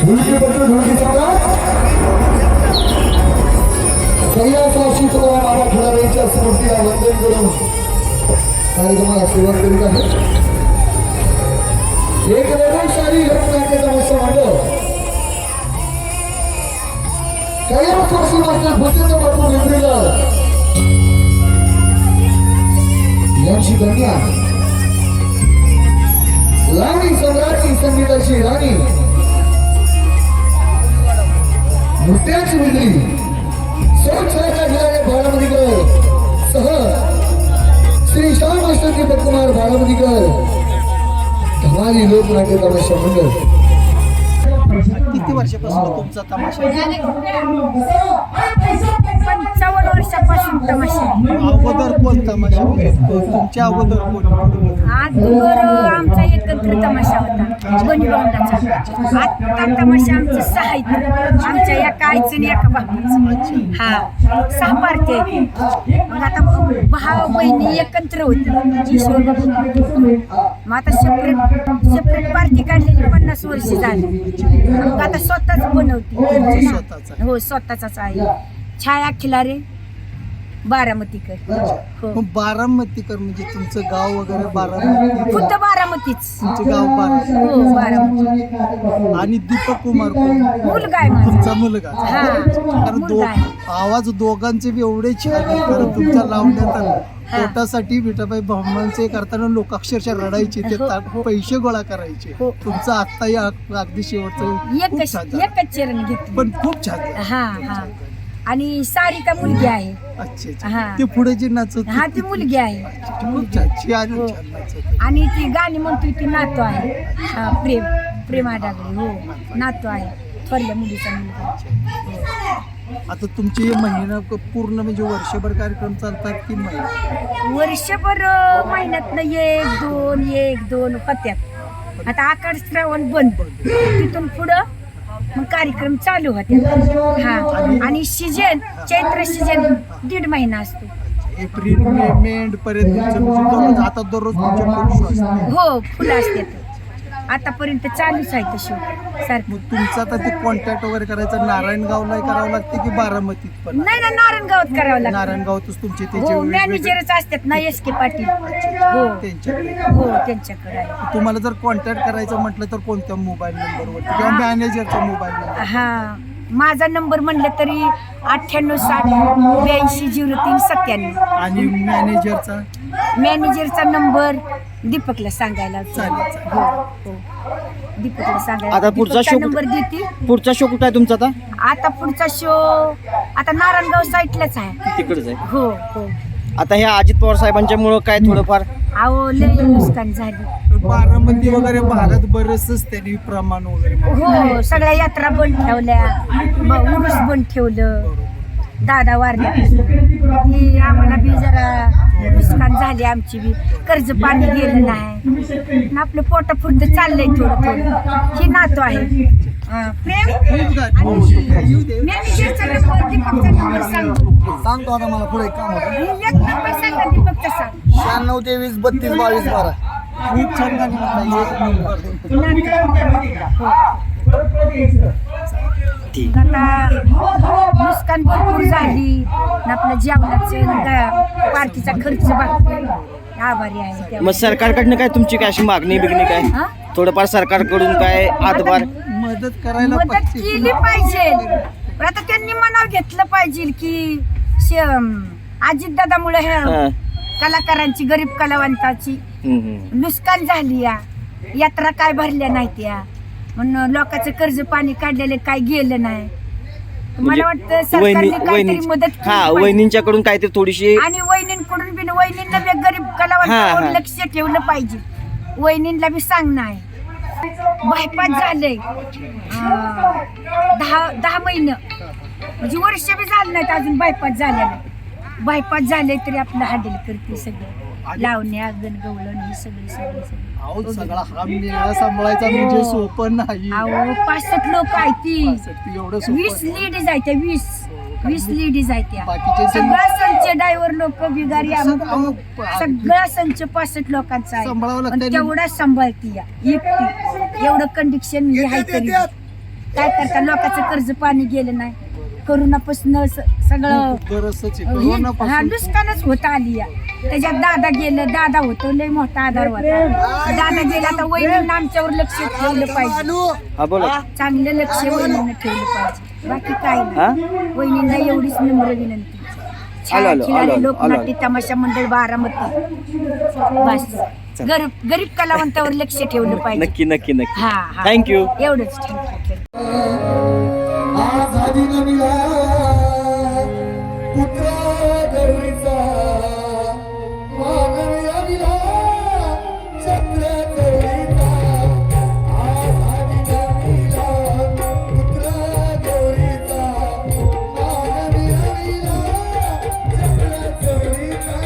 ढोलकीपट्टू ढोलकी सम्राट कैलासवासी तुकाराम बाबा फुलारेंच्या स्मृतीला वंदन करून कार्यक्रमाला सुरुवात करीत आहे. एक वैभवशाली लोकनाट्य तमाशा मंडळ कैलासवासी मास्टर भूषेंद्र बापू मेंढरेकर यांची कन्या लावणी सम्राटी संगीताची राणी नृत्याची मुलगी सोमछायाच्या घराणे बाळामधीकर सह श्री श्याम मास्टर दीपककुमार बाळामधीकर धमाली लोकनाट्य तमाशा मंडळ. किती वर्षापासून तुमचा तमाशा? 55 वर्षापासून तमाशा. अगोदर कोण तमाशा तुमच्या अगोदर कोण? अगोदर आमचा एकत्र तमाशा होता बनीबावंडाचा. आता तमाशा आमचे 6 आहेत. आमच्या एका आईचं आणि एका बापाचं. हा 6 पार्टी आहेत. मग आता भाऊ बहिणी एकत्र होती ईश्वर बाबू. मग आता सेपरेट पार्टी काढलेली 50 वर्ष झाली. मग आता स्वतःच बनवते. स्वतःचा? हो स्वतःचाच आहे. छाया खिलारे बारामतीकर. हो मग बारामतीकर म्हणजे तुमचं गाव वगैरे बारामती? खुद्द बारामतीच. तुमचं गाव बारामती? हो बारामती. आणि दीपक कुमार कोण? मुलगा आहे माझा. तुमचा मुलगा? हा कारण मुलगा आहे. आवाज दोघांचे बी एवढे छान आहे. कारण तुमच्या लावण्यात पोटासाठी विठाबाई बहुमानचे करताना लोक अक्षरशः रडायचे. ते हो. पैसे गोळा करायचे. हो. तुमचं आत्ताही अगदी शेवटचं खूप छान झालं. एकच चरण घेतली. पण खूप छान झालं. हा हा. आणि सारिका मुलगी आहे. अच्छा अच्छा. हा. ते पुढे जी नाचत हा ती मुलगी आहे. खूप छान छान हो. छान नाचत होती. आणि ती गाणी म्हणतो ती नातू आहे. हा प्रेम आडागळे. हो नातू आहे थोरल्या मुलीचा मुलगा. आता तुमचे महिना पूर्ण म्हणजे वर्षभर कार्यक्रम चालतात की महिना? वर्षभर महिन्यातनं 1-2 होत्यात. आता आषाढ श्रावण बंद. तिथून पुढं मग कार्यक्रम चालू होते. हा आणि सीजन चैत्र सीजन 1.5 महिना असतो. एप्रिल मे एंड पर्यंत तुमचं आता दररोज तुमचे फुल शो असतात? हो फुलं असतात. आतापर्यंत चालूच आहे तशी सारखं. मग तुमचं आता ते कॉन्टॅक्ट वगैरे करायचं नारायणगावला करावं लागते की बारामतीत पण? नाही ना नारायणगावात करावं लागतं. नारायणगावातच तुमचे त्याचे हो वेगवेगळे- मॅनेजरच असतात ना एस के पाटील. हो त्यांच्याकडे. हो त्यांच्याकडे आहे. तुम्हाला जर कॉन्टॅक्ट करायचं म्हटलं तर कोणत्या मोबाईल नंबरवर किंवा मॅनेजरचा मोबाईल नंबर? हा माझा नंबर म्हणलं तरी 9860820397. आणि मॅनेजरचा? मॅनेजरचा नंबर दीपकला सांगायला चालेल. हो हो दीपकला सांगायला. आता पुढचा दीपकचा शो नंबर देते. पुढचा शो कुठं आहे तुमचा आता? आता पुढचा शो आता नारायणगाव साईडलाच आहे. तिकडेच आहे. हो हो. आता ह्या अजित पवार साहेबांच्या मुळे काय थोडंफार अहो लय नुकसान झाली. बारामती वगैरे भागात बरंचच त्यांनी प्रमाण वगैरे हो सगळ्या यात्रा बंद ठेवल्या. उरूस बंद ठेवलं. दादा वारल्या की आम्हाला बी जरा नुकसान झाली. आमची बी कर्ज पाणी गेलं नाही. आपलं पोटापुरतं चाललंय थोडं थोडं. ही नातू आहे प्रेम. मॅनेजरचा नंबर दीपकचा नंबर सांगतो. सांगतो आता मला पुढे काम होतं. एक नंबर सांगा दीपकचा सांग. 96 23 32 22 12. खूप छान गाणी म्हणतात. आता नुकसान भरपूर झाली. आपल्या जेवणाचं पार्टीचा खर्च बाकी. आभारी आहे. मग सरकारकडनं काय तुमची काय अशी मागणी बिगणी काय हा? थोडंफार सरकारकडून काय हातभार? मदत करायला मदत पाहिजे. केली पाहिजे. पण आता त्यांनी मनाव घेतलं पाहिजे की अजितदादामुळे हे हा. कलाकारांची गरीब कलावंताची नुकसान झाली. यात्रा काय भरल्या नाहीत या म्हणून लोकांचं कर्ज पाणी काढलेलं काय गेलं नाही. मला वाटतं सरकारने काहीतरी मदत केली हा पाहिजे. वहिनींच्याकडून काहीतरी थोडीशी आणि वहिनींकडून बी वहिनींना बी गरीब हा, कलावंतांवर हा. लक्ष ठेवलं पाहिजे. वहिनींना बी सांगणं आहे. बायपास झालंय 10 महिने म्हणजे वर्ष बी झालं नाहीत अजून बायपास झालेलं. बायपास झाले तरी आपलं हँडल करते सगळं. लावण्या गणगवळण हे सगळे सगळे अहो सगळे. सगळा हा मेळा सांभाळायचा म्हणजे सोपं नाही. अहो 65 लोक आहेत ती. एवढं 20 सोपं लेडीज आहेत त्या. 20 लेडीज आहेत त्या. बाकीचे सगळा संच ड्रायव्हर लोक बिगारी अहो, सगळा संच 65 लोकांचा सांभाळावं आहे. लागतंय. पण तेवढा सांभाळती या एकटी. एवढं कंडिशन म्हणजे आहे तरी काय करता लोकांचं कर्ज पाणी गेलं नाही करोनापासून सगळं बरंचसं आहे. हा कोरोनापासून नुकसानच होत आली या त्याच्यात दादा गेलं दादा होतो लय मोठा आधार होता दादा गेला आता वहिनीनं आमच्यावर लक्ष ठेवलं पाहिजे हा बोला चांगलं लक्ष वहिनीनं ठेवलं पाहिजे बाकी काय हा? नाही वहिनींना एवढीच नम्र विनंती छान खिलाडी लोकनाट्य तमाशा मंडळ बारामती बस गरीब कलावंतावर लक्ष ठेवलं पाहिजे नक्की नक्की नक्की हा हा थँक्यू एवढंच थँक्यू आझादी नवीला पुत्र गौरीचा मानवी अविला चक्र गौरीचा आझादी नवीला पुत्र गौरीचा मानवी अविला चक्र गौरीचा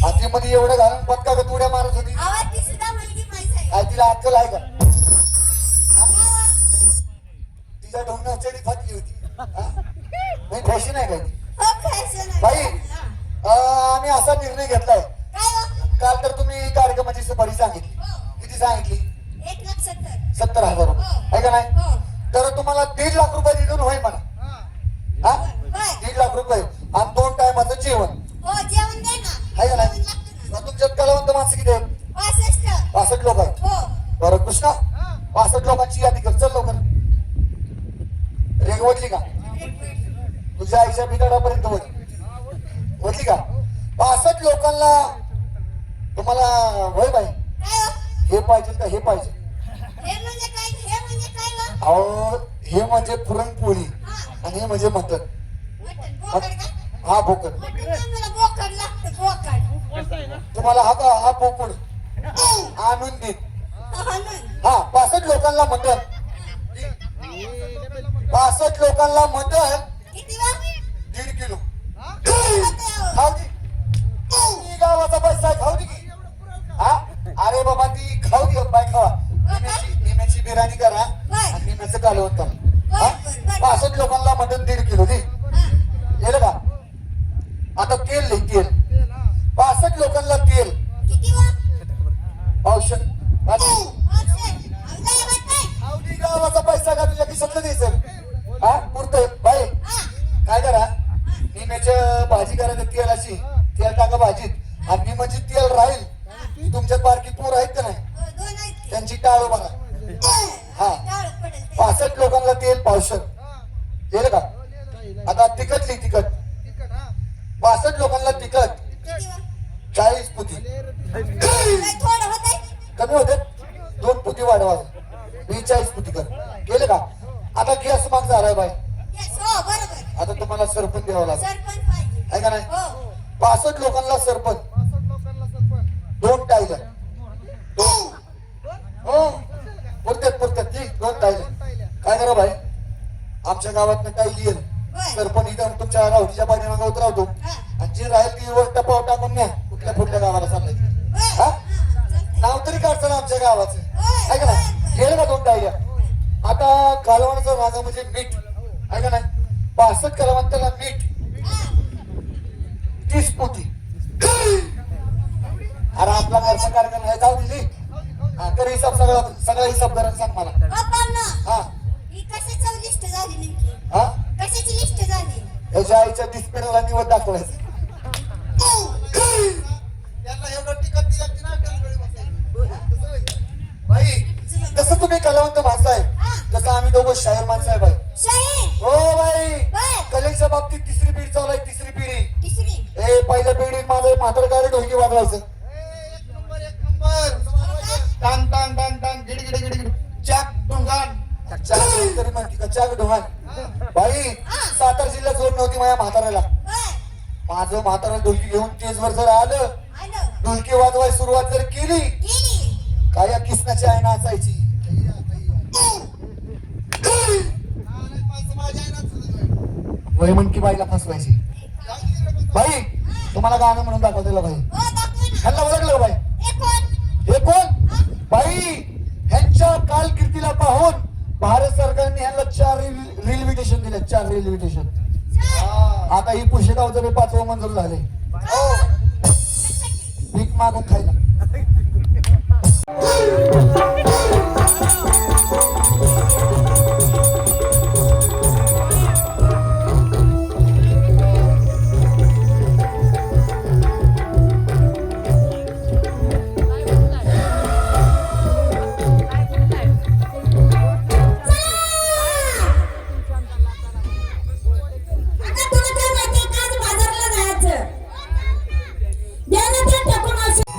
हातीमध्ये एवढं घालून पत्का का उड्या मारत होती आवाज ती सुद्धा मुलगी माहिती आहे. काय तिला अक्कल आहे का तिच्या ढोंगणात चढी फाटली होती नाही फॅशन आहे काय ती हो, fashion आहे. बाई आम्ही असा निर्णय घेतलाय काय हो? काल तर तुम्ही कार्यक्रमाची सुपारी सांगितली किती सांगितली 1,70,000. 70,000 रुपये आहे का नाही हो. तर तुम्हाला 1.5 लाख रुपये दिलं होय म्हणा हा होय. 1.5 लाख रुपये आणि 2 टायमाचं जेवण हो, जेवण दे ना. आहे का जेवण नाही लागतं ना. मग तुमच्यात कलावंत माणसं किती आहेत 65. 65 लोक आहेत हो. बरं कृष्णा 65 लोकांची यादी कर चल लवकर रेग ओढली का तुझ्या आईच्या बिदाडापर्यंत ओढली का 65 लोकांना तुम्हाला होय बाई काय हो? हे पाहिजे का हे पाहिजे हे म्हणजे काय? हे म्हणजे काय हो? अहो हे म्हणजे पुरणपोळी हा. आणि हे म्हणजे मटण मटण. बोकड का? हा बोकड मटण नाही, मला बोकड लागतं, बोकड. तुम्हाला हा बोकड आणून दे म्हणून. हा 65 लोकांना मटण 65 लोकांना मटण किती बा? 1.5 किलो किती होते हो? खाऊ दे ती गावाचा पैसा आहे, खाऊ दे की हा अरे बाबा ती खाऊ दे बाय खावा निम्याची बिर्याणी करा आणि निम्याचं कालवण करा हा 65 लोकांना मटण 1.5 किलो दे गेलं का आता तेल नाही तेल 65 लोकांना तेल किती बा? औषध औषध. आवडी गावाचा पैसा का तुझ्या खिशातलं द्यायचं हा पुरतंय बाई काय करा निम्याच्या भाजी करायचं तेलाची तेल टाका भाजीत आणि निम्याची तेल राहील तुमच्यात बारकी पोर आहेत का नाही हो, 2 आहेत ते. त्यांची टाळू बघा हा टाळ पडेल ते. 65 लोकांना तेल पावशर गेलं का आता तिखटली तिखट 65 लोकांना तिखट किती बा? 40 पुती काय थोडं होतंय? कमी होते 2 पुती वाढवा 40 पुती कर गेले का आता गॅस माग झालाय बाई Yes, हो, बरोबर. आता तुम्हाला सरपंच द्यावं लागेल सरपंच पाहिजे. आहे का नाही हो. 65 लोकांना सरपंच 2 टायलर हो पुरत्यात ती 2 टायलर काय करा भाई आमच्या गावात टाईल येईल सरपंच इथं तुमच्या रावटीच्या पाठीमागे उतरवतो आणि जे राहील ती वर टपाव टाकून न्या कुठल्या गावाला चाललंय हा नाव तरी काढतं ना आमच्या गावाचं आहे का नाही गेलं का 2 टायल्या आता कालवणाचा राजा म्हणजे मीठ आहे का नाही 65 कलावंताला मीठ 30 पोती अरे आपला घरचा कार्यक्रम आहे जाऊ दिली हा कर हिसाब सगळा हिसाब करा सांग मला हो, पाहुणा. हा ही कशाची लिस्ट झाली नेमकी? हा कशाची लिस्ट झाली? याच्या आईच्या डिस्प्लेला निवड दाखवायचं बाई जसं तुम्ही कलावंत माणसं आहे तसं आम्ही दोघं शाहीर माणसं आहे बाई शाहीर. हो बाई बर. कलेच्या बाबतीत 3री पिढी चालू आहे 3री पिढी तिसरी. ए पहिल्या पिढीत माझं म्हातार गाडी ढोलकी वाजवायचं टांग टांग टांग टांग गिड गिड गिड गिड चाक ढोंगान चाक तरी म्हणते का चाक ढोंगान बाई सातारा जिल्ह्यात जोड नव्हती माझ्या म्हाताऱ्याला बर. माझं म्हातारा ढोलकी घेऊन तेजवर जर आलं आलं. ढोलकी वाजवायला सुरुवात जर केली गेली. काय या किसनाची आहे नाचायची वय म्हण की बाईला फसवायची बाई तुम्हाला गाणं म्हणून दाखवतेलं बाई हो, दाखवा ना. ह्यांना ओळखलं बाई हे कोण? हे कोण बाई ह्यांच्या कालकीर्तीला पाहून भारत सरकारने ह्यांना 4 रेल्वे स्टेशन दिले 4 रेल्वे स्टेशन आता ही पुशेगावचं बी 5वं मंजूर झाले भीक मागून खायला आता तुला काय माहिती का आज बाजारला जायचं? द्या ना ते टाकून औषध.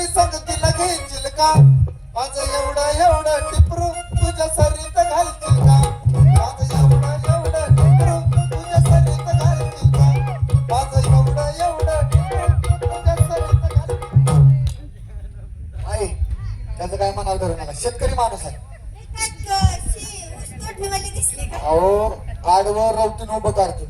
तरी संगतीला घेशील का माझं एवढं टिपरू तुझ्या सरीत घालशील का माझं एवढं टिपरू तुझ्या सरीत घालशील का माझं एवढं टिपरू तुझ्या सरीत घालशील आई त्याचं काय म्हणावं धरू नका शेतकरी माणूस आहे दिसली का अहो आडवर रवतीन उभं काढतो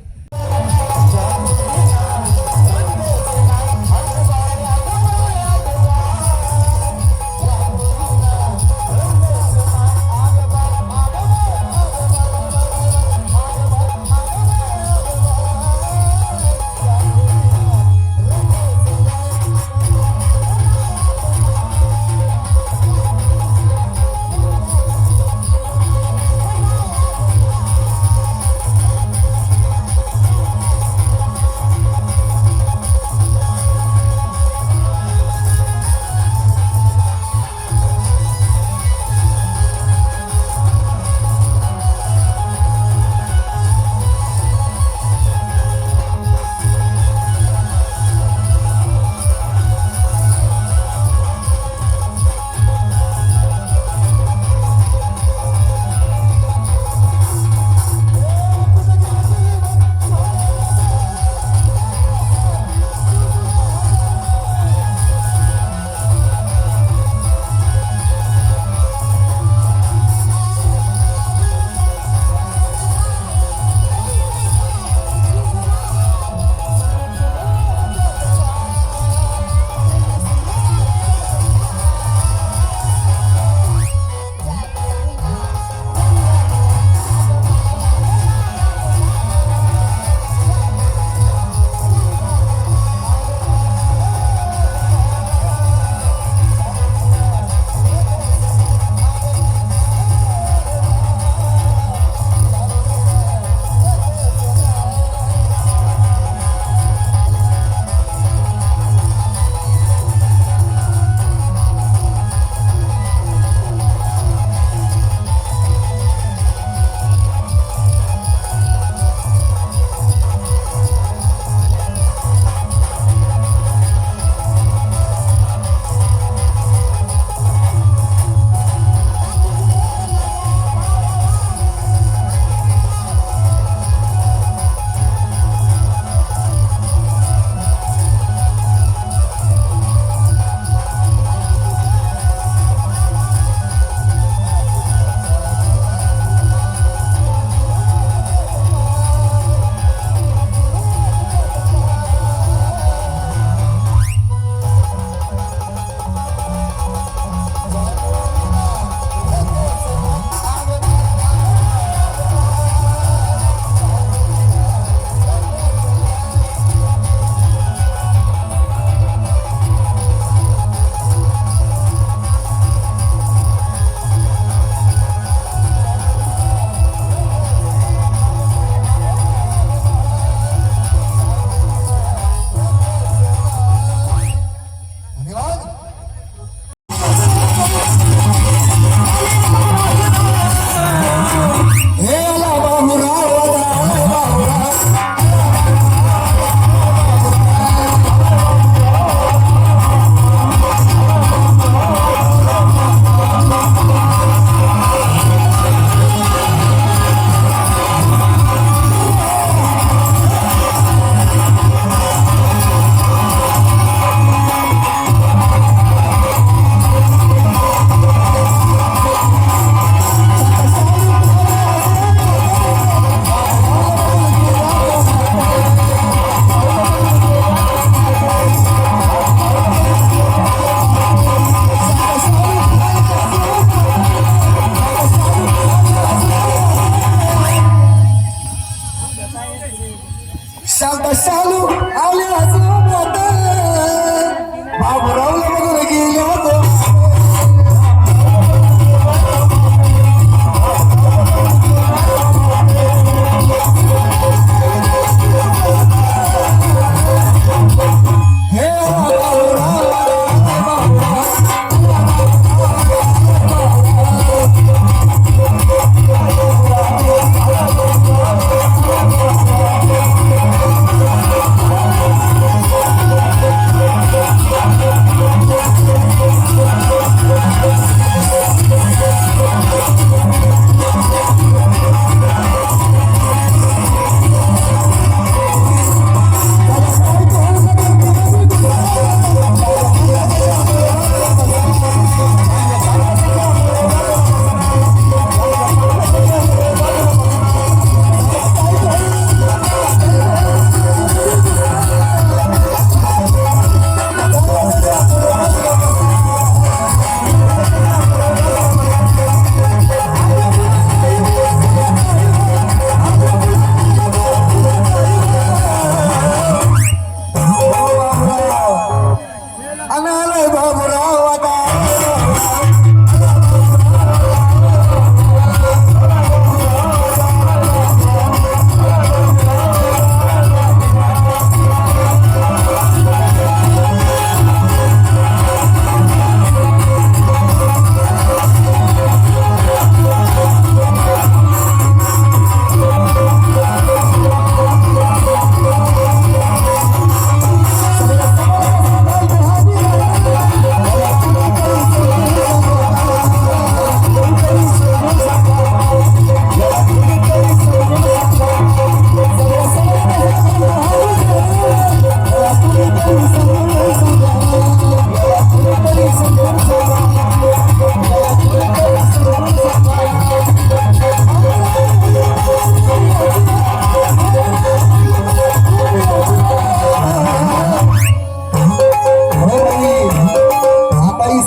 अनालय बाबूराव आता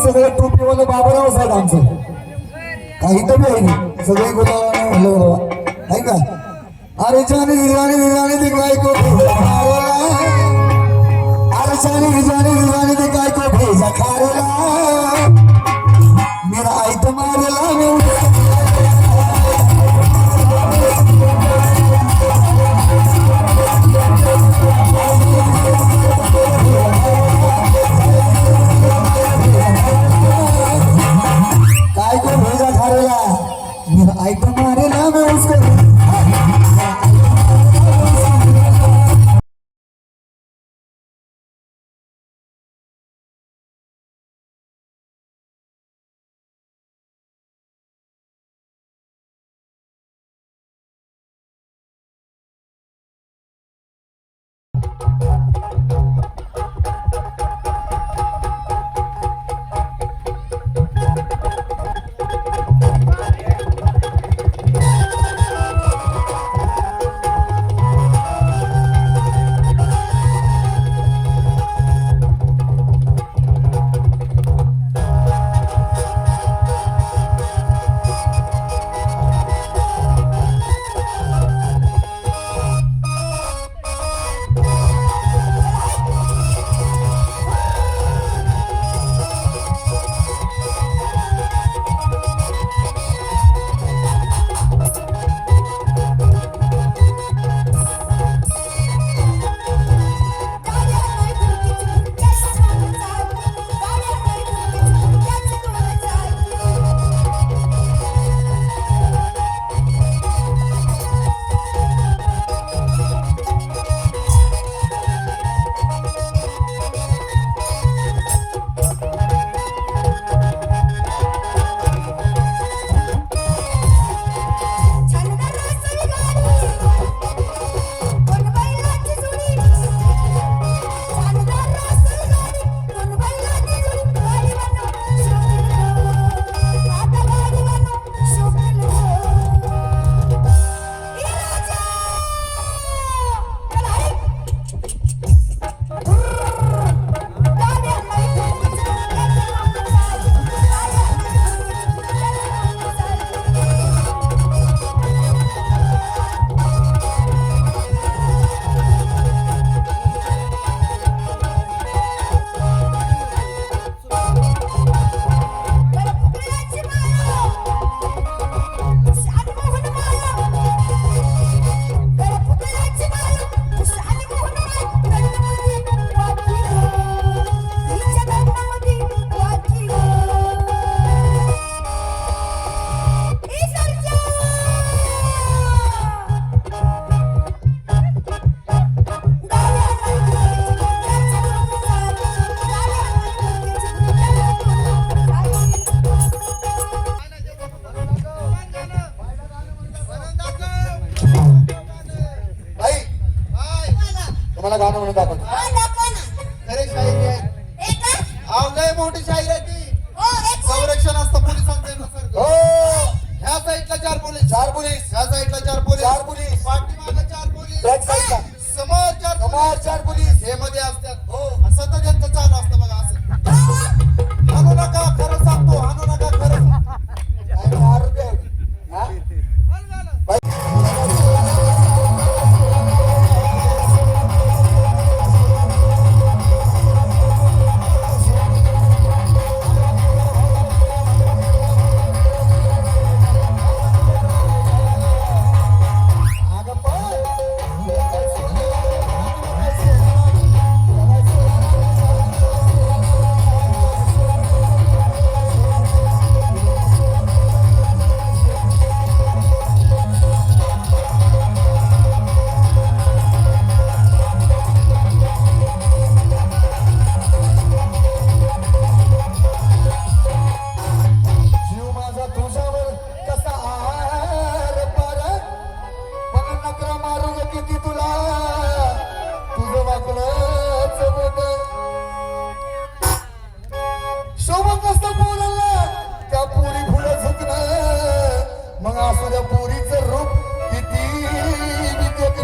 सगळे टोपीवाले बाबूराव साहेब आमचं काही तर बी आहे नाही सगळे गुलाबाने म्हणलं बाबा आहे का अरे जाने जाने ते काय को अरे जाने ते काय को भेजा खारेला मेरा आई तो मारेला काय को भेजा खारेला मेरा आई तो मारेला मैं उसको मला गाणं म्हणून दाखवतो खरे शाहिरी आहे लय मोठी शाहिरी आहे ती संरक्षण असतं पोलिसांचं हो ह्या साईडला 4 पोलीस ह्या साईडला 4 पोलीस पाठीमागे 4 पोलीस बॅक साईडला समोर 4 पोलीस हे मध्ये असतात हो असं तर त्यांचं चालू असतं बघा असं हाणू नका खरं सांगतो हाणू नका खरं सोबत नसतं पोराला त्या पोरी पुढे झुकणं मग असू त्या पोरीचं रूप किती विकत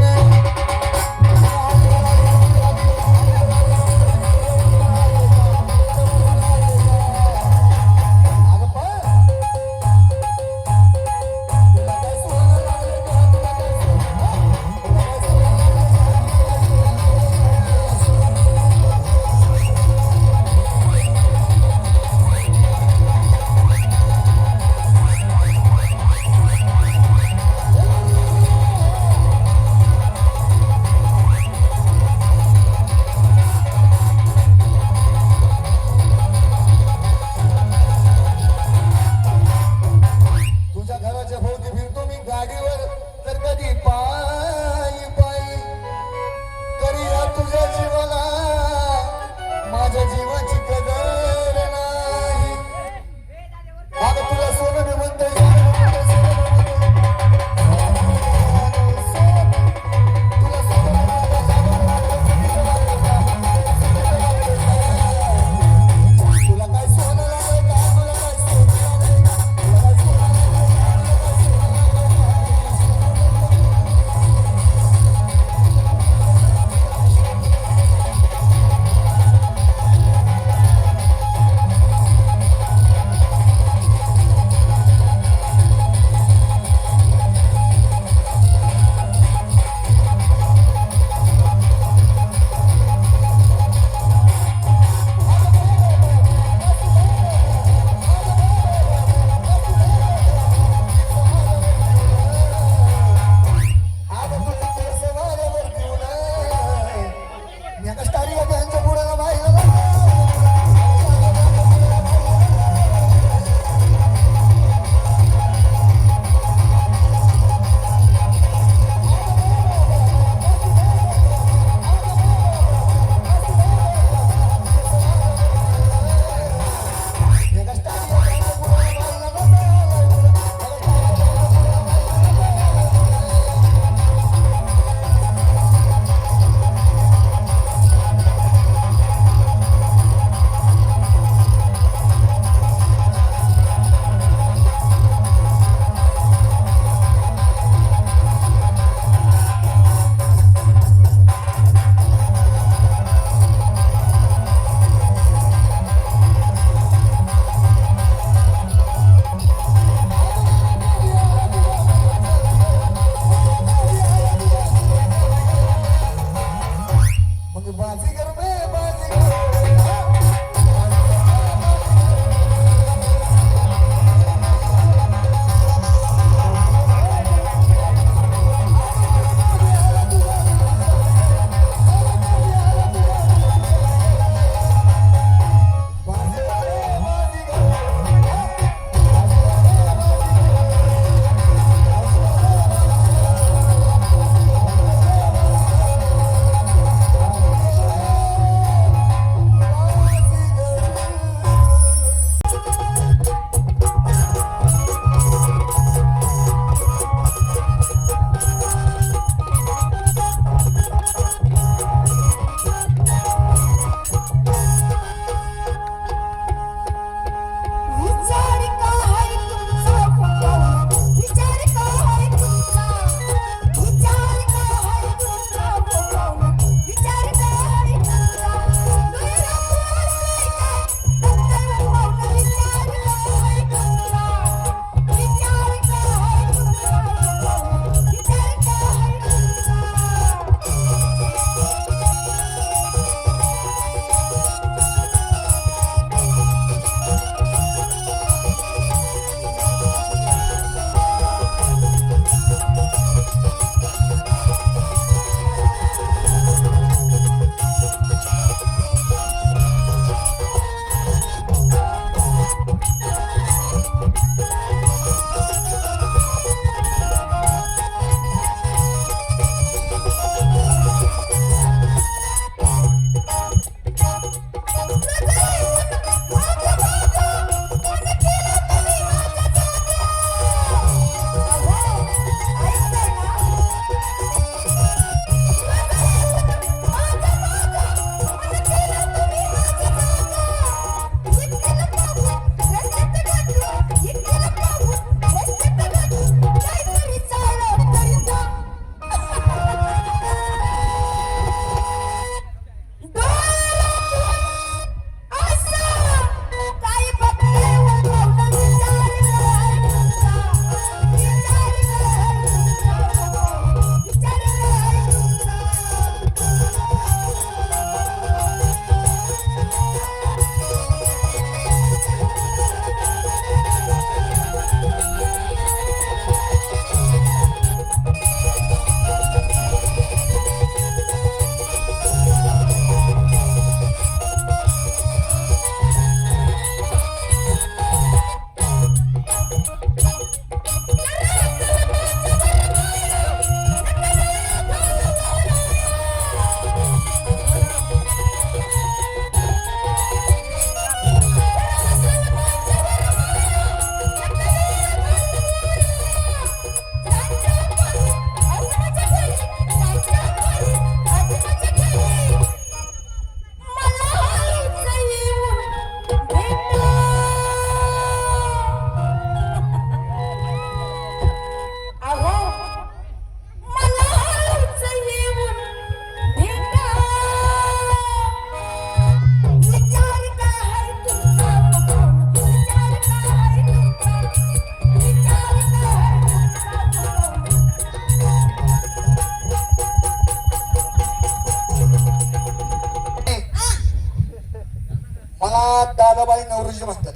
दादाबाई नवरोजी म्हणतात.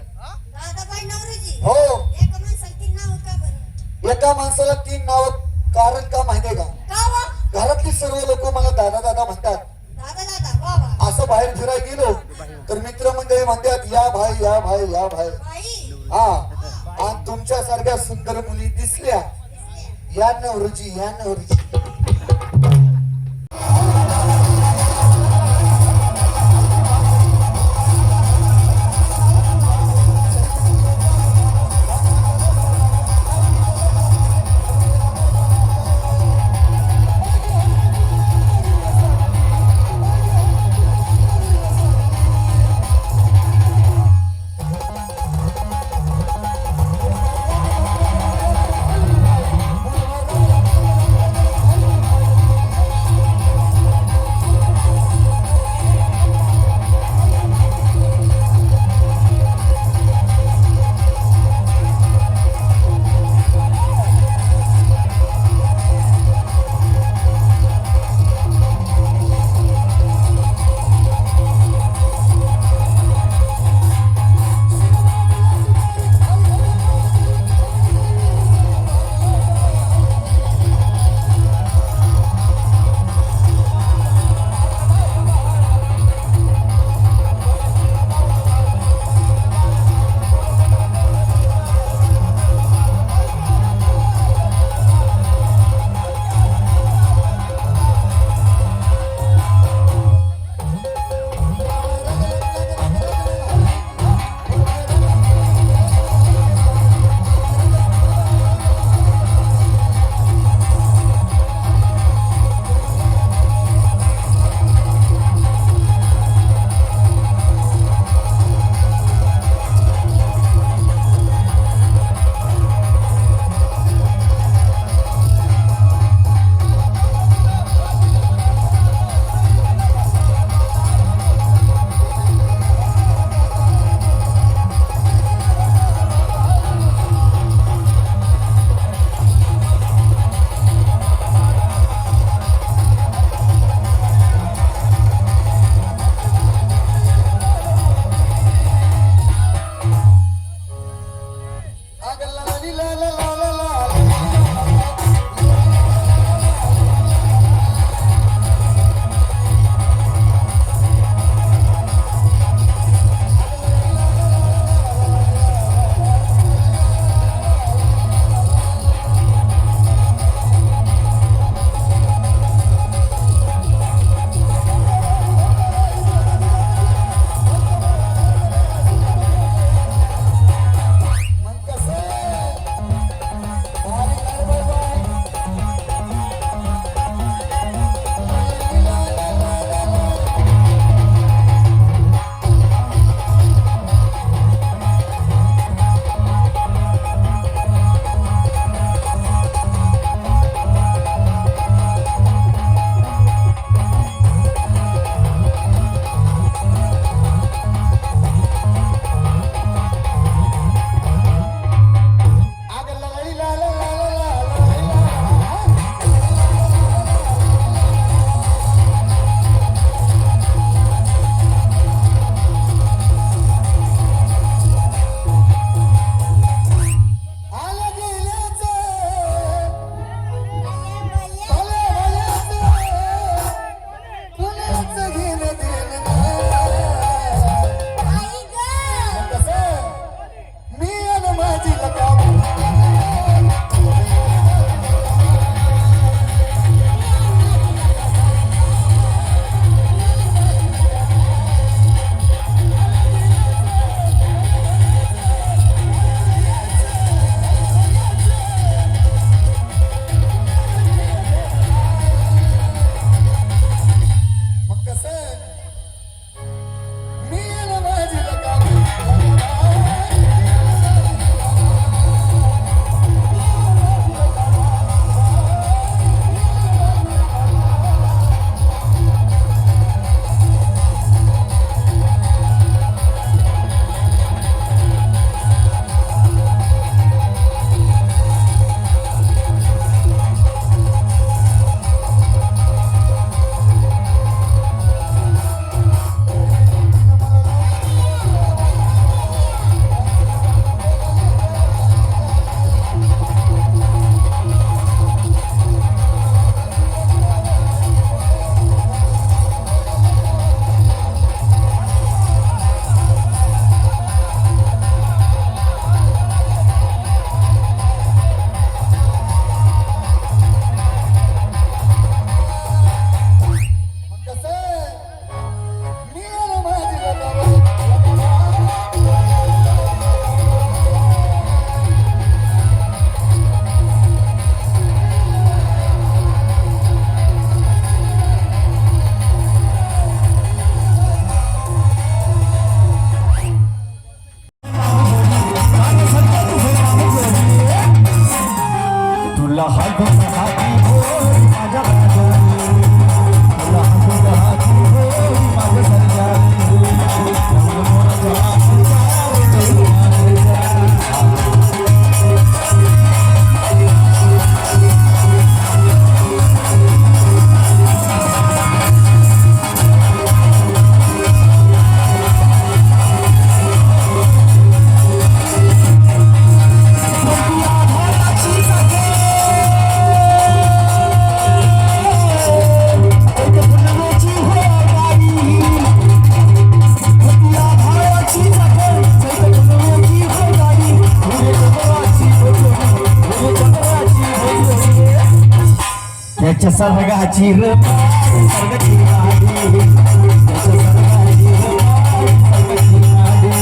दादाबाई नवरोजी. हो, एका माणसाला 3 नाव का बरं? एका माणसाला 3 नाव. कारण का माहितीये का? का वा? घरातली सर्व लोक मला दादा दादा म्हणतात. दादा दादा वा वा. असं बाहेर फिरायला गेलो तर मित्रमंडळी म्हणतात या भाई या भाई या भाई. बाई. हा, आणि तुमच्यासारख्या सुंदर मुली दिसल्या या नवरोजी या नवरोजी. त्याच्या सर्गाची सर्गाची गाडी त्याच्या सर्गाची सर्गाची गाडी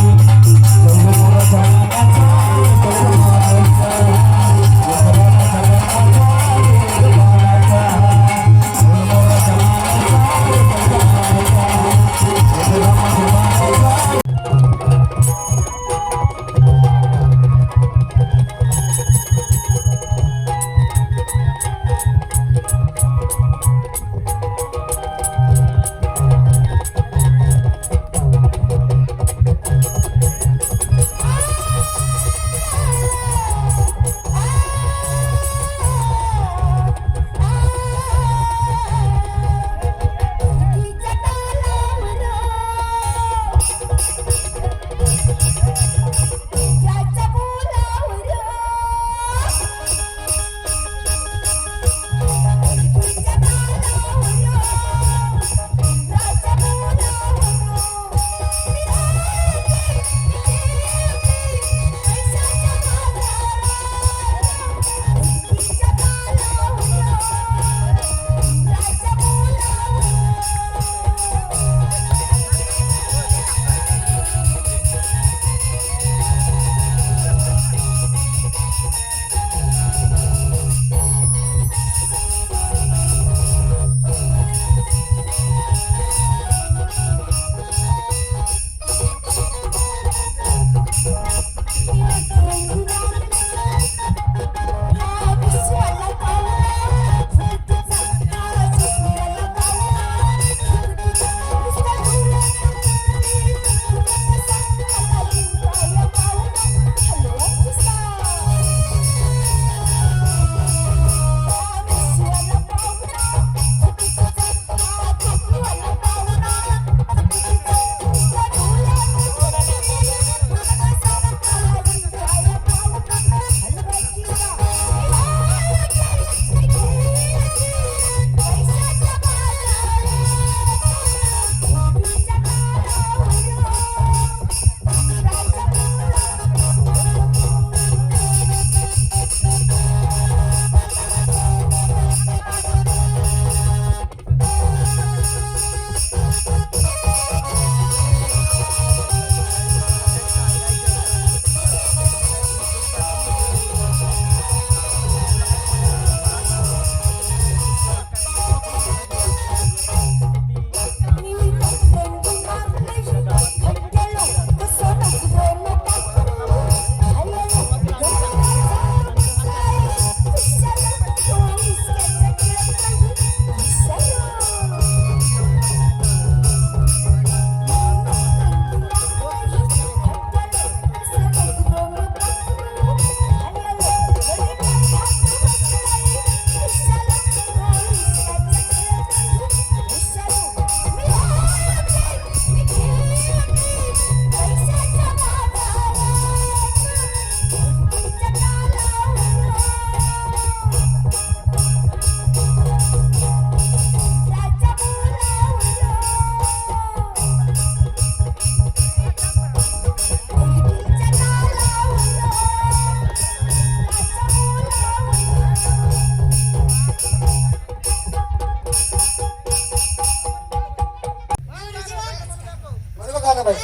गाणं बाई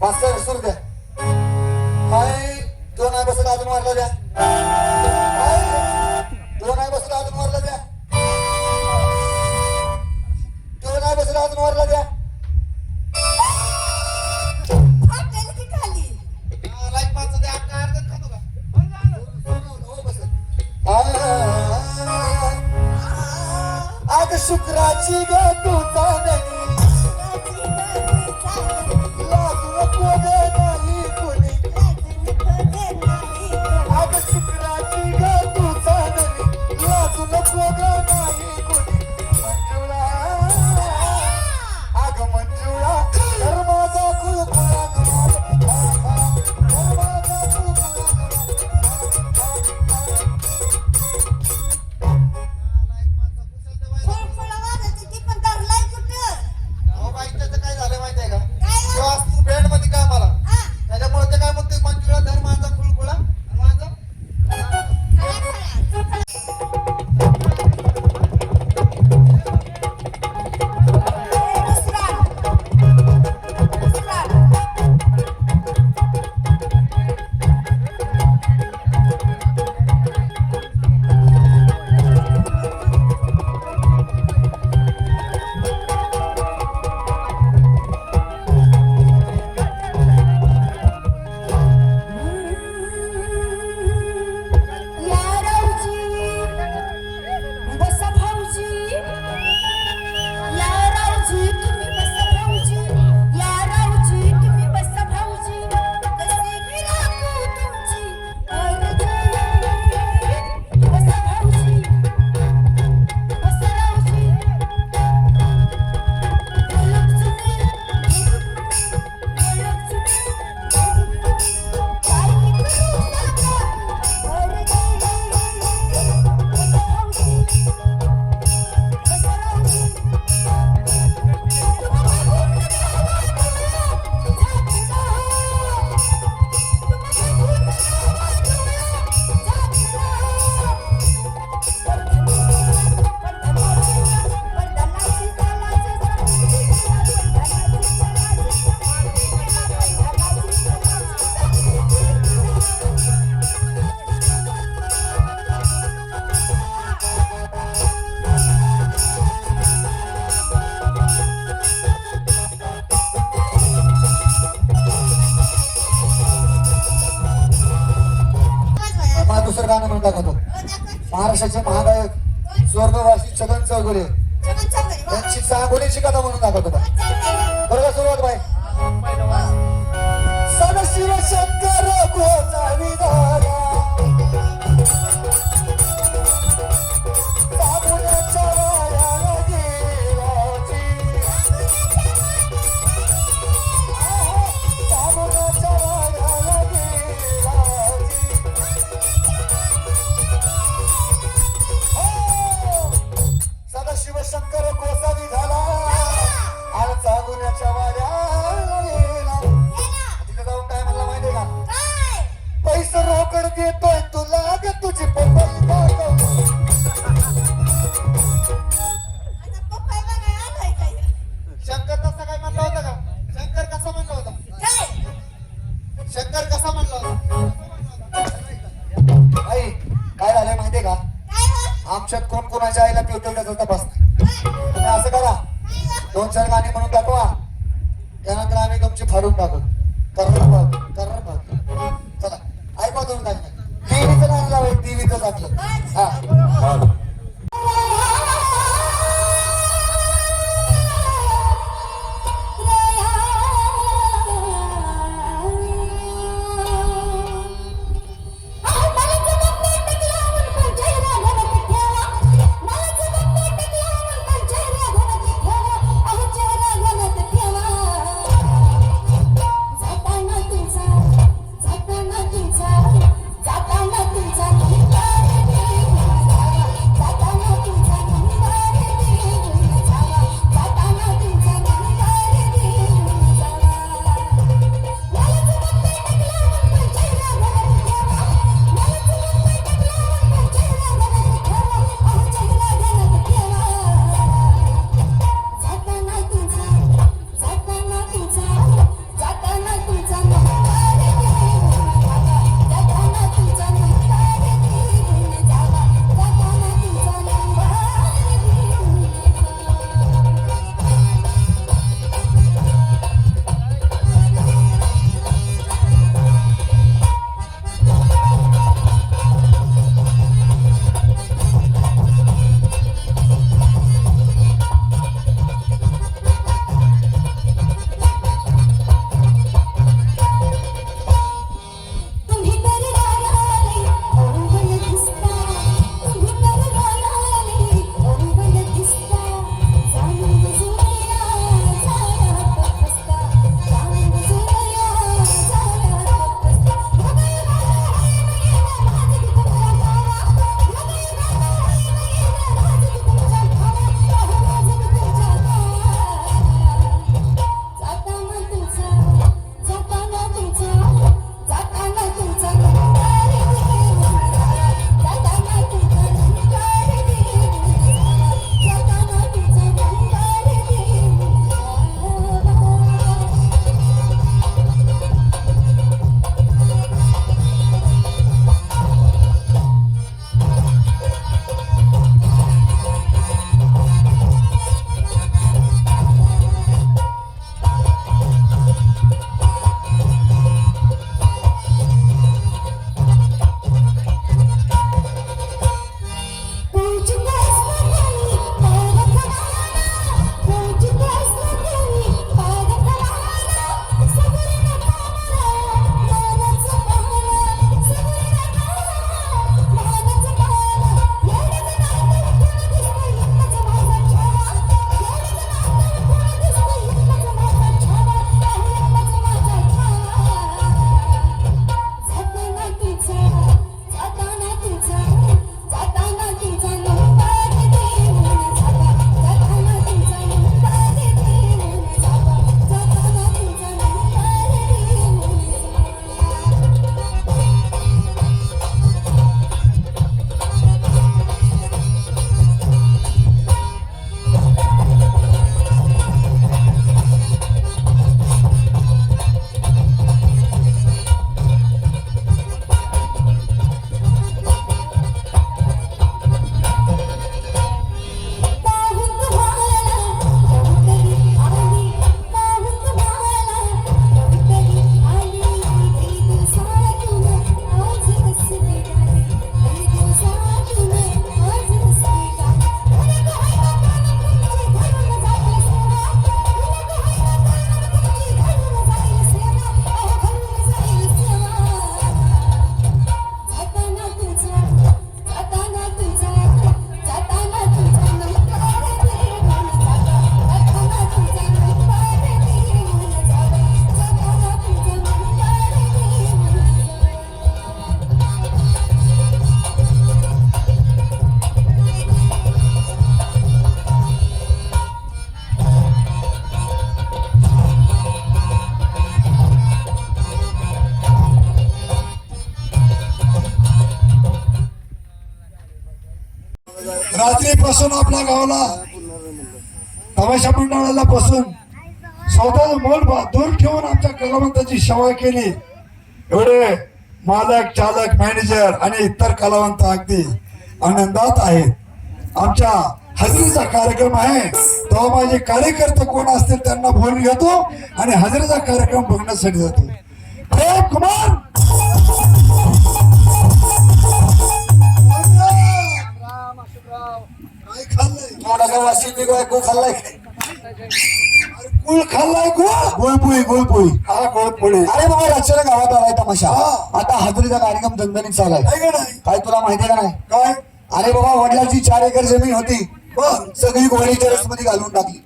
मास्तर सुरू द्या. हाय दोन आहे बसला अजून मारला द्या. दोन आहे बसला अजून मारला द्या. दोन आहे बसला अजून मारला द्या. आज शुक्राची ग तू चांदणी लागू नको ग दाखवतो. महाराष्ट्राचे महागायक स्वर्गवासी छगन चौगुले त्यांची चांगोलीची कथा म्हणून दाखवतो बाई. बरोबर सुरुवात बाई. सदाशिव शंकर गोसावी धारा चांगोल्याच्या वायाला गेलाची. चांगोल्याच्या वायाला गेलाची. सदाशिव शंकर गोसावी झाला आणि चांगोल्याच्या वाऱ्याला गेला. तिथे जाऊन काय म्हणला माहितीये का? पैसे रोकड देतोय तुला ग तुझी पपई दाखव. शंकर तसा काय म्हणला होता का? शंकर कसा म्हणला होता? शंकर कसा म्हणला होता? आई काय झालंय माहितीये का? आमच्यात कोण कोणाच्या आईला पिवतो त्याचा तपास नाही. तुम्ही असं करा, 2-4 गाणी म्हणून दाखवा, त्यानंतर आम्ही तुमची फाडून टाकू. कर्र बघ. चला ऐका दोन गाणी. टीव्हीचं गाणं लावायचं, टीव्हीचं टाकलं. हा पासून आपल्या गावाला तमाशा मंडळाला पासून स्वतःच मोल दूर ठेवून आमच्या कलावंताची सेवा केली. एवढे मालक चालक मॅनेजर आणि इतर कलावंत अगदी आनंदात आहेत. आमच्या हजेरीचा कार्यक्रम आहे तेव्हा माझे कार्यकर्ते कोण असतील त्यांना बोलून घेतो आणि हजेरीचा कार्यक्रम बघण्यासाठी जातो. प्रेम कुमार काय खाल्लंय थोडासा वाशी गो खाल्लाय गुळ खाल्लाय गुळपोळी हा गुळपोळी. अरे बाबा रचना गावात आलाय तमाशा. आता हजेरीचा कार्यक्रम दणदणीत चालाय काय तुला माहिती का नाही काय. अरे बाबा वडिलांची 4 एकर जमीन होती सगळी घोड्याच्या रसमध्ये घालून टाकली.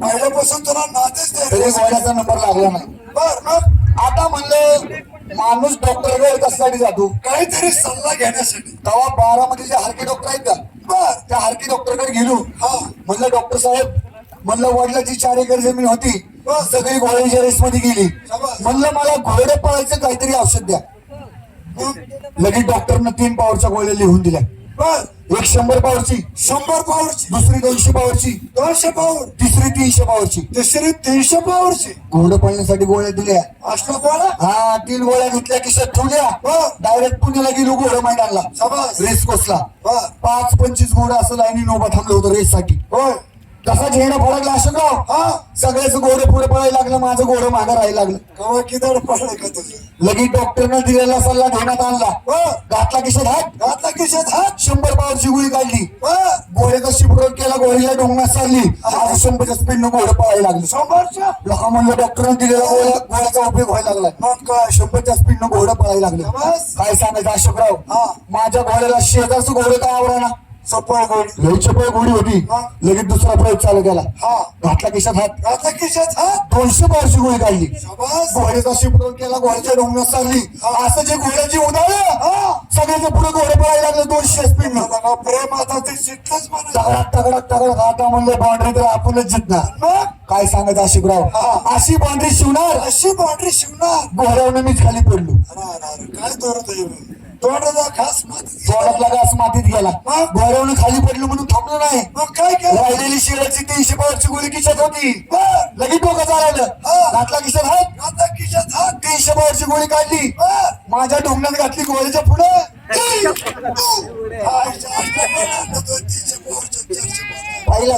पहिल्यापासून तुला नातेच तरी घोड्याचा नंबर लागला नाही. बर मग आता म्हणलं माणूस डॉक्टरकडे कशासाठी जातो काहीतरी सल्ला घेण्यासाठी. तेव्हा बारामतीचे हारके डॉक्टर आहेत का बर त्या हारके डॉक्टरकडे गेलो. म्हणलं डॉक्टर साहेब म्हणलं वडिलांची 4 एकर जमीन होती सगळी घोड्याच्या रेसमध्ये गेली. म्हणलं मला घोडे पळायचं काहीतरी औषध द्या. लगेच डॉक्टरनं 3 पावरच्या गोळ्या लिहून दिल्या. एक 100 पावरची 100 पावरची दुसरी 200 पावरची 200 पावर तिसरी 300 पावरची तिसरी 300 पावरची. घोडं पळण्यासाठी गोळ्या दिल्या. असल्या गोळ्या हा 3 गोळ्या घेतल्या खिशात ठेवल्या. डायरेक्ट पुण्याला गेलो घोडं मैदानला रेस कोर्सला. 5-25 घोडं असं लाईनीनं उभा थांबलं होतं रेस साठी. होय कसा झेंडा फडकला असं का सगळ्याच घोडे पुढे पळायला लागलं माझं घोडं मागं राहायला लागलं. कवा किती पडलं का तुझं. लगेच डॉक्टरनं दिलेला सल्ला घेण्यात आणला. घातला खिशात हात 100 पावरची गोळी काढली. घोड्याचा शिपरोट केला घोडीला डोंगरात चालली. 100च्या स्पीडनं घोडं पळायला लागलं. 100च्या लोक म्हणलं डॉक्टरनं दिलेला घोड्याचा उपयोग व्हायला लागला. मग काय 100च्या स्पीडनं घोडं पळायला लागलं. काय सांगायचं अशोकराव माझ्या घोड्याला शेजारचं घोडं काय आवडा चपळ गोडी लई चपळ गोडी होती. लगेच दुसरा प्रयोग चालू केला. घातला खिशात हात 200 पावरची गोळी काढली. घोड्याचा शिपरोट केला घोड्याच्या डोंगरात चालली. असं जे घोड्याची उदाहरण सगळ्याच्या पुढे घोडे पळायला लागले 200 स्पीडनं. प्रेम आता ते शिकलंच तगडा आता म्हणलं बाउंड्री तर आपणच जिंकणार. काय सांगत अशिकराव अशी बाउंड्री शिवणार घोड्यावरून मीच खाली पडलो. काय तोरत तोंडाचा घास तोंडातला घास मातीत गेला. घोड्यावरून खाली पडलो म्हणून थांबलो नाही. मग काय केलं राहिलेली शिराची 300 पावरची गोळी खिशात होती. लगेच डोकं चालवलं. घातला खिशात हात 300 पावरची गोळी काढली. माझ्या ढोंगणात घातली गोळीच्या पुढे. पहिला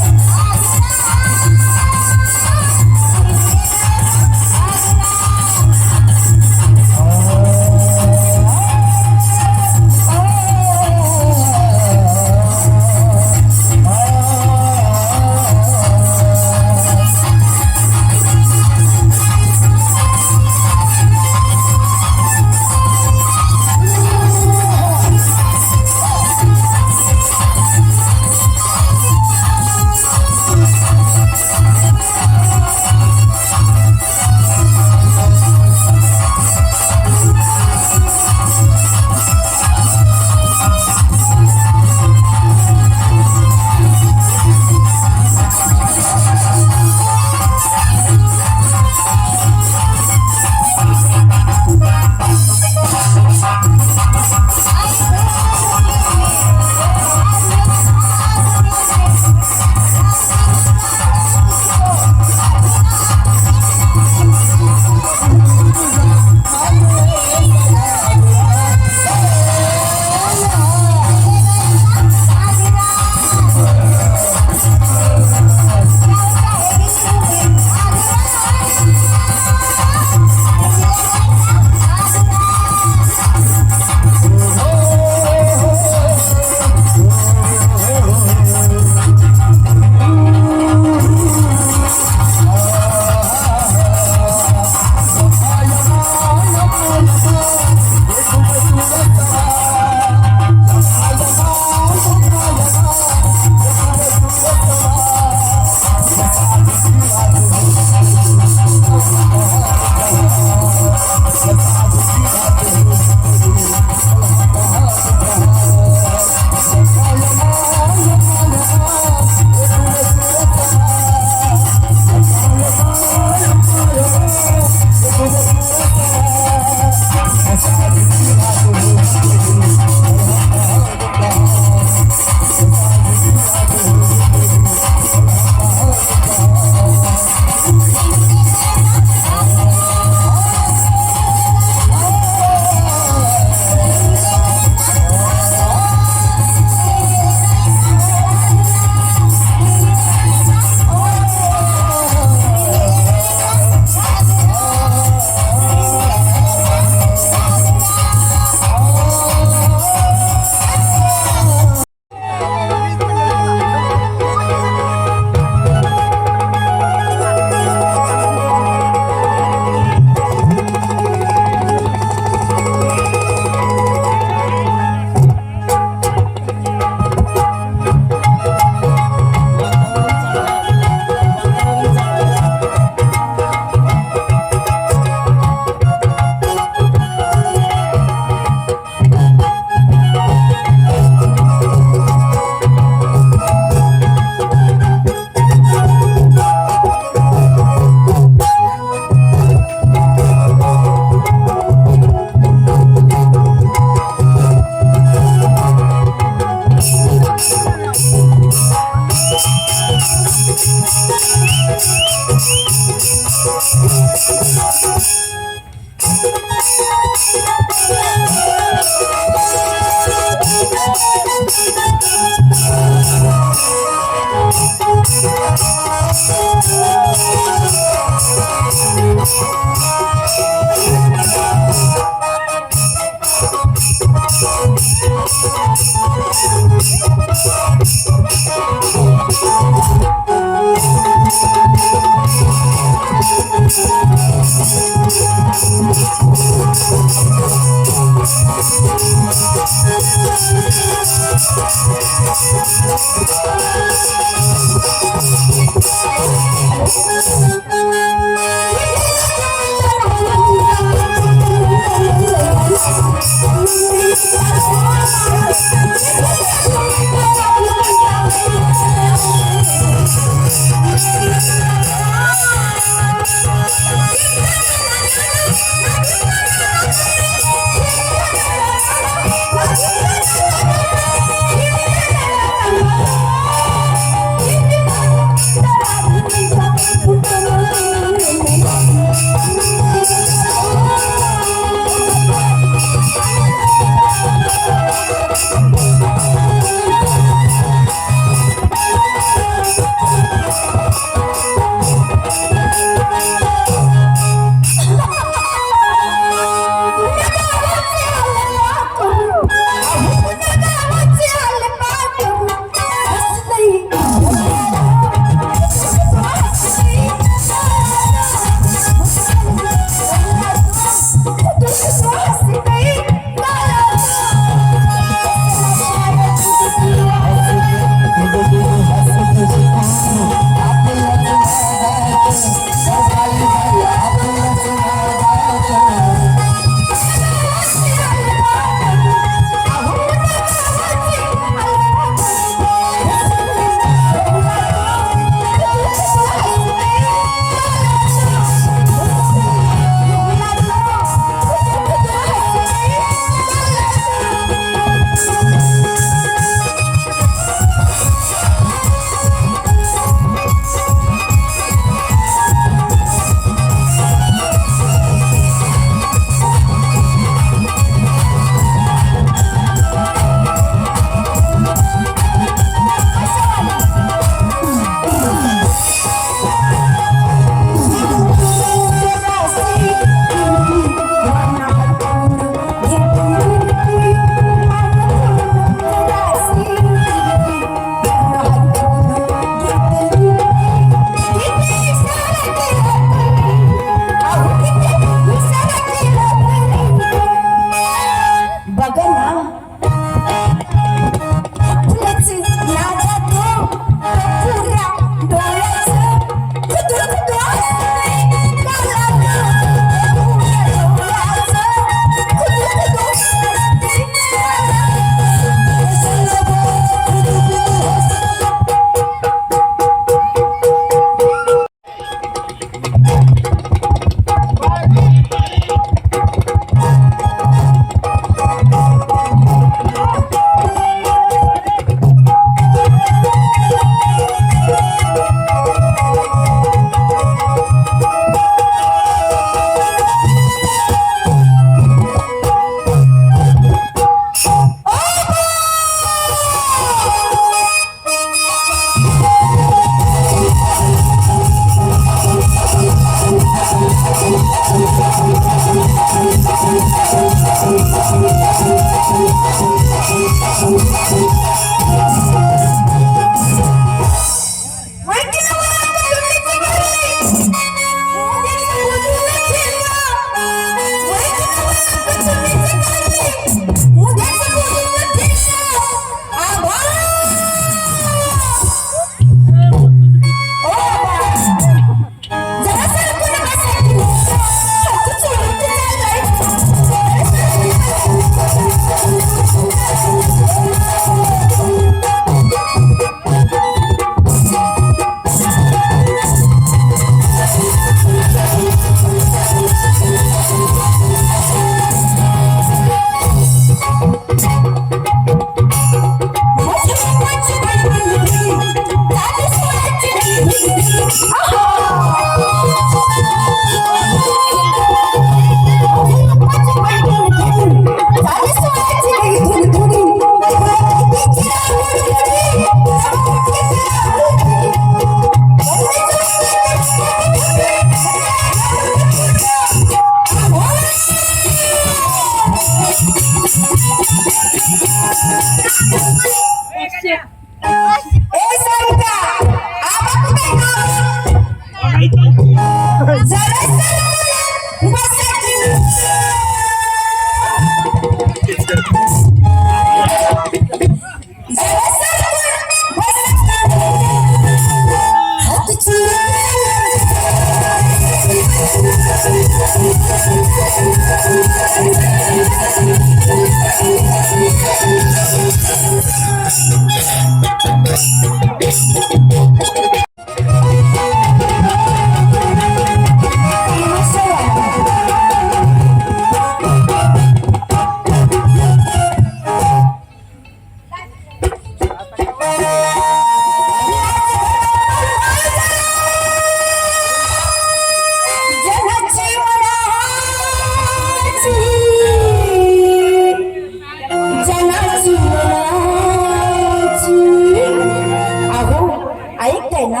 ऐकताय ना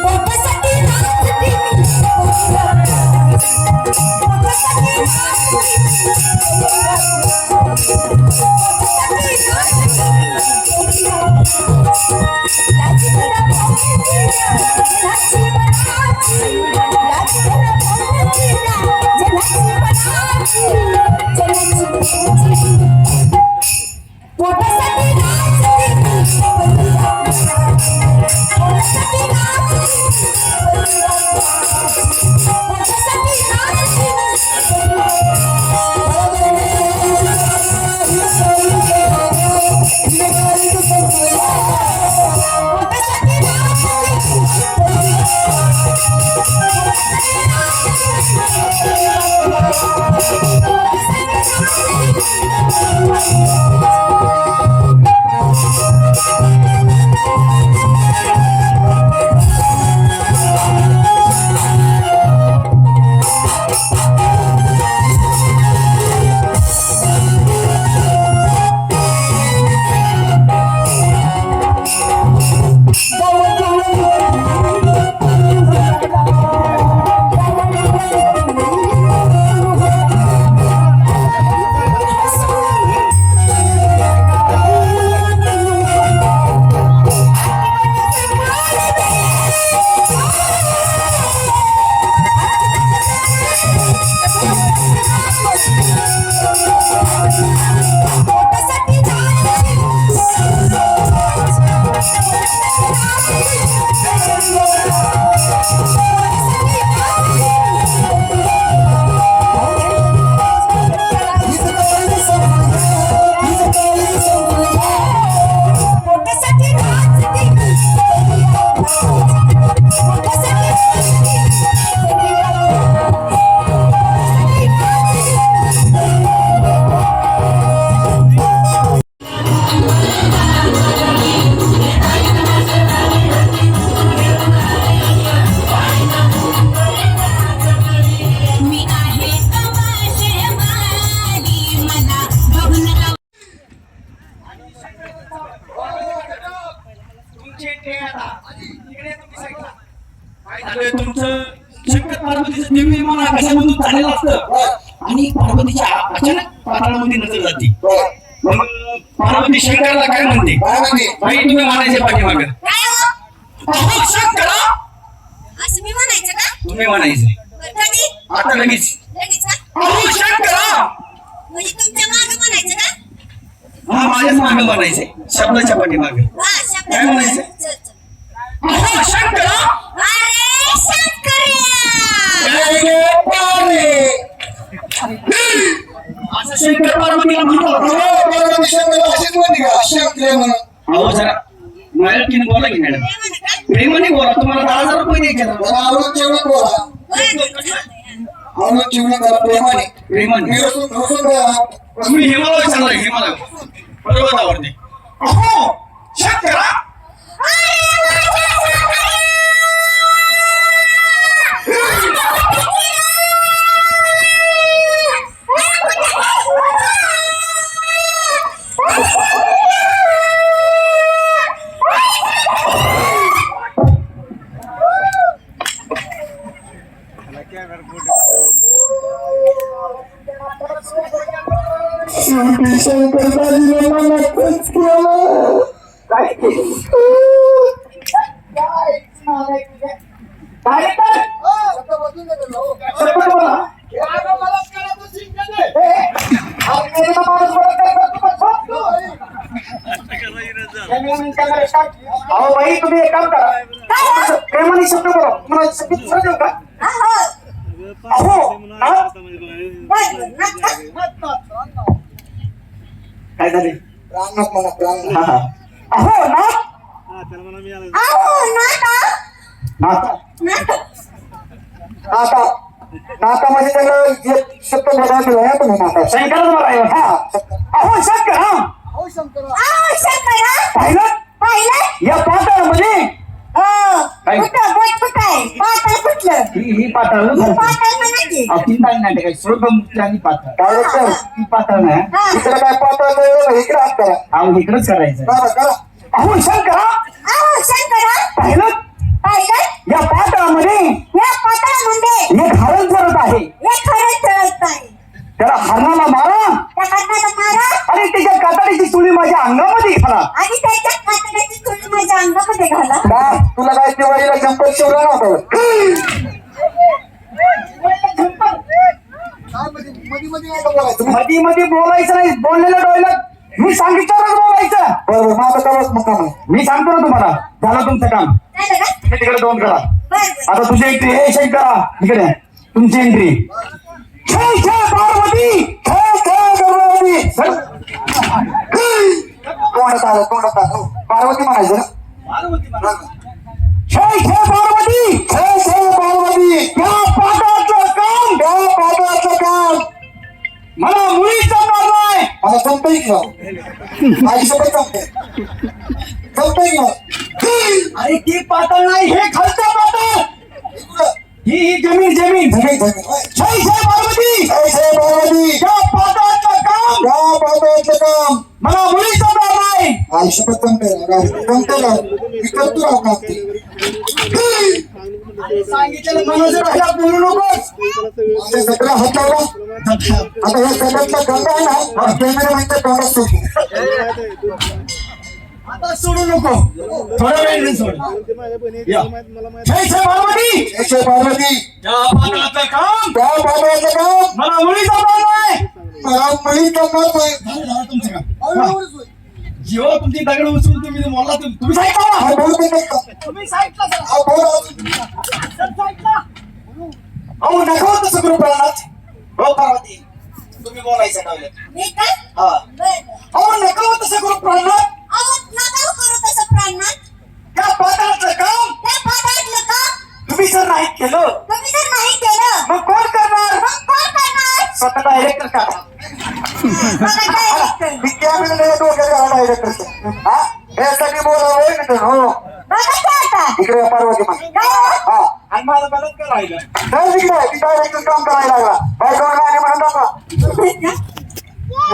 पोटासाठी नाचते तुमचं शंकर पार्वतीचं दिव्य विमान आकाशामधून चाललेलं असतं आणि पार्वतीच्या अचानक पाताळामध्ये नजर जाते. मग पार्वती शंकराला काय म्हणते? बाई तुम्ही म्हणायचे पाठीमाग शंकरा असं मी म्हणायचं का? तुम्ही म्हणायचे कधी? आता लगेच लगेच का? शंकरा म्हणजे तुमच्या मागं म्हणायचं का? हा माझ्याच माग म्हणायचे शब्दाच्या पाठीमाग हा, शब्द काय म्हणायचं? चल, चल. शंकरा अरे शंकर्या! असं शंकर पार्वतीला म्हणतो. अहो जरा मराठीने बोला की मॅडम, काय म्हणत का? प्रेमाने बोला. तुम्हाला 10,000 रुपये द्यायचे ना. प्रेमाने प्रेमाने तुम्ही हिमालय चाललाय. हिमालय बरोबर आवडते. अहो शंकरा सरपंच बोला. अहो बाई तुम्ही एक काम करा प्रेमाने शब्द बोला तुम्हाला शब्द दुसरा देऊ का अहो हा? काय झाले प्राणात म्हणा प्राण हा, हा. अहो ना नाता नाता नाता म्हणजे त्याला एक शब्द बोलायला दिला तुम्ही नाता शंकरच मला आहे. हा अहो शंकर हा पाहिलं या पाताळामध्ये काय? ही पाताळ तीन ताई नाटक आहे स्वर्गमुक्ती आणि पाताळ काय वाटतं? ती पाताळ नाही इकडे काय पाहता इकडे हात करा अहो इकडेच करायचं करा करा अहो शंकर पाहिलं या पाताळामध्ये एक हरण चरत आहे त्याला हरणाला मारा आणि त्याच्या कातडीची चुली माझ्या अंगामध्ये घाला आणि त्याच्या खात्याची चुली माझ्या अंगामध्ये घाला. का तुला काय दिवाळीला जंपर शिवला नव्हता मध्ये मध्ये बोलायचं नाही बोललेलं डोयलं मी सांगितलं बोलायचं बरोबर माझं कवच मुक्काम आहे मी सांगतो ना तुम्हाला झालं तुमचं काम झालं का? तुम्ही तिकडे दोन करा बरं. आता तुझी एंट्री हे शेक करा इकडे तुमची एंट्री जय जय पार्वती जय जय गौरवती तोंडात आलं तोंडात आलं पार्वती म्हणायचं ना जय जय पार्वती जय जय पार्वती या पाटाचं काम त्या पाठाचं काम मला मुळी जमणार नाही मला जमतंय की माझी सगळं जमतंय जमतंय की अरे ती पातळ नाही हे खालचं पातळ ही जमीन जमीन जमीन जमीन होय. जय जय पार्वती जय जय पार्वती या पाटाचं काम त्या पाठाचं काम मला मुळी जमणार नाही आयुष्यभर जमतंय ना मी करतो राव काम ते सांगितलेलं मनाचं राहिला बोलू नकोस माझ्या सगळं हात लावला आता हे सगळ्यातला गंगा आहे ना कॅमेरा माहिती तोंडात सुटली आता सोडू नको थोडा वेळ सोड या. जय जय पार्वती जय जय पार्वती या पाटाचं काम त्या पाठाचं काम मला मुळी जमणार नाही मला मुली जमणार नाही झालं झालं तुमचं काम जेव्हा तुमची दगड उचलून तुम्ही मोडला तुम्ही साईडला व्हा. हा, बोलू दे का? तुम्ही साईडला सर. हा, बोल अजून. सर, साईडला. अहो नका होतं सगळं प्राणात हो पार्वती तुम्ही बोलायचं डावलं मी काय? हा बरं. अहो नका होतं सगळं प्राणात अहो, नका करू तसं प्राणात. त्या पाताळाचं काम त्या पाठातलं काम तुम्ही जर नाही केलं तुम्ही जर नाही केलं, मग कोण करणार मग कोण करणार? स्वतः डायरेक्टर का बघा काय ऐकतं. मी कॅमेरा डोक्यात घाला डायरेक्टर हा यासाठी बोलावं मित्र हो बघा काय आता. इकडे या पार्वती मा काय हो? हा आणि माझं बलत का राहिलं नाही इकडे ती काय